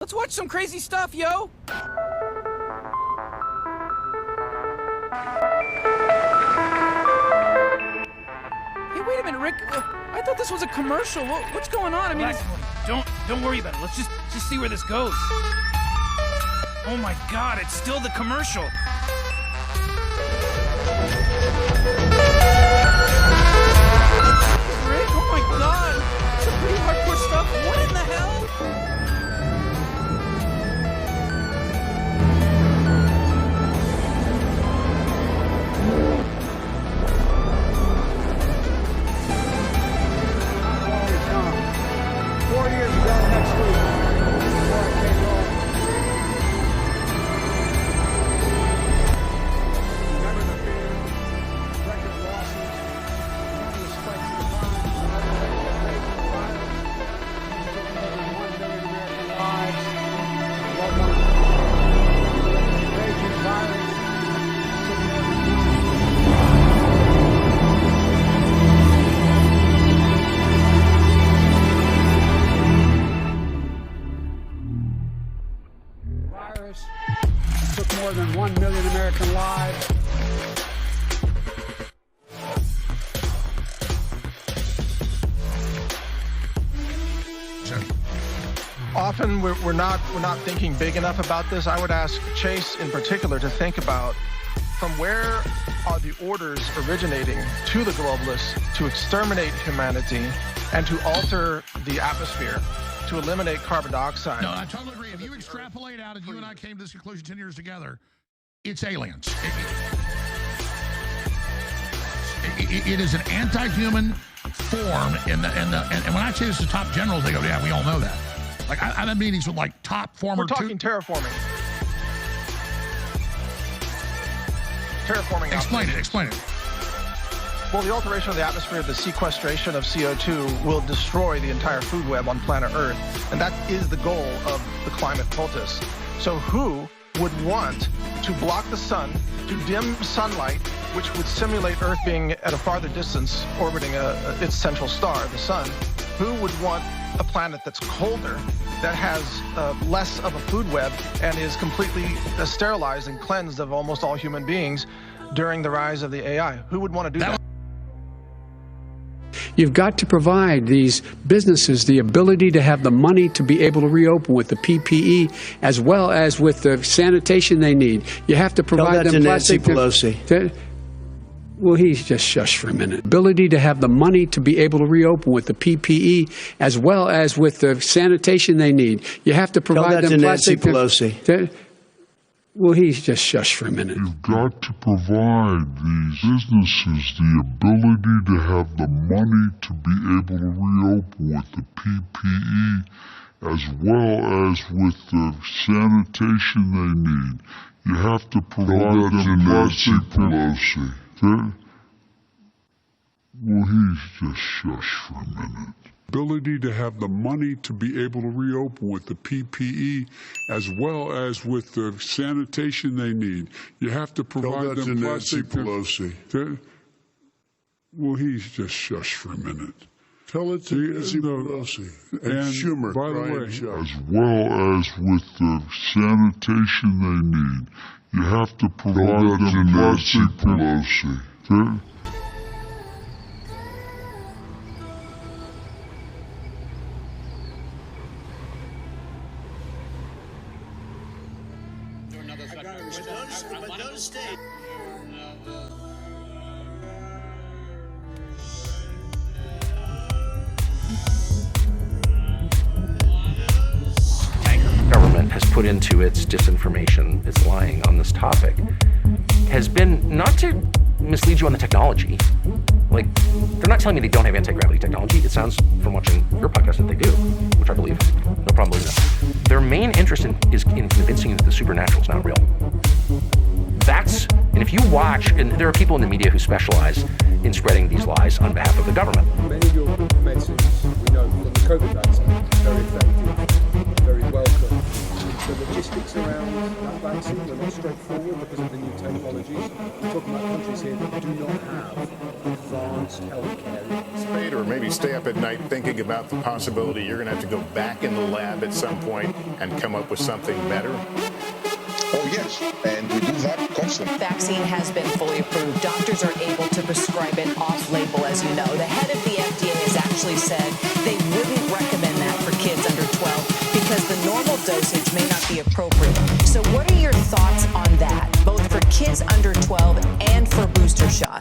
Let's watch some crazy stuff, yo! Hey, wait a minute, Rick. I thought this was a commercial. What's going on? I mean, don't worry about it. Let's just see where this goes. Oh my God, it's still the commercial. Rick, oh my God. Some pretty hardcore stuff. What in the hell? Took more than 1 million American lives. Often we're not thinking big enough about this. I would ask Chase in particular to think about from where are the orders originating to the globalists to exterminate humanity and to alter the atmosphere, to eliminate carbon dioxide. No, I totally agree. If you extrapolate out, and you and I came to this conclusion 10 years together, it's aliens. It is an anti-human form, and when I say this to top generals, they go, "Yeah, we all know that." Like I've had meetings with like top former. We're talking terraforming. Terraforming. Explain it. Well, the alteration of the atmosphere, the sequestration of CO2 will destroy the entire food web on planet Earth. And that is the goal of the climate poultice. So who would want to block the sun, to dim sunlight, which would simulate Earth being at a farther distance, orbiting its central star, the sun? Who would want a planet that's colder, that has less of a food web, and is completely sterilized and cleansed of almost all human beings during the rise of the AI? Who would want to do that? You've got to provide these businesses the ability to have the money to be able to reopen with the PPE as well as with the sanitation they need. You have to provide them Nancy Pelosi. Well, he's just shush for a minute. Ability to have the money to be able to reopen with the PPE as well as with the sanitation they need. You have to provide them Nancy Pelosi. Well, he's just shush for a minute. You've got to provide these businesses the ability to have the money to be able to reopen with the PPE as well as with the sanitation they need. You have to provide them Nancy Pelosi. Well, he's just shush for a minute. Ability to have the money to be able to reopen with the PPE as well as with the sanitation they need. You have to provide them Nancy Pelosi. Well, he's just shush for a minute. Tell it to Nancy Pelosi and Schumer. By the way, as well as with the sanitation they need, you have to provide them Nancy Pelosi. Government has put into its disinformation, its lying on this topic, has been not to mislead you on the technology. Like, they're not telling me they don't have anti-gravity technology. It sounds from watching your podcast that they do, which I believe. No problem believing that. Their main interest is in convincing you that the supernatural is not real. And if you watch, and there are people in the media who specialize in spreading these lies on behalf of the government. Many of your medicines, we know from the COVID vaccine, very effective, very welcome. The logistics of around that vaccine are not straightforward because of the new technologies. We're talking about countries here that do not have advanced healthcare. Spade, or maybe stay up at night thinking about the possibility you're going to have to go back in the lab at some point and come up with something better? Oh, yes, and we do that constantly. Vaccine has been fully approved. Doctors are able to prescribe it off-label, as you know. The head of the FDA has actually said they wouldn't recommend that for kids under 12 because the normal dosage may not be appropriate. So what are your thoughts on that, both for kids under 12 and for booster shots?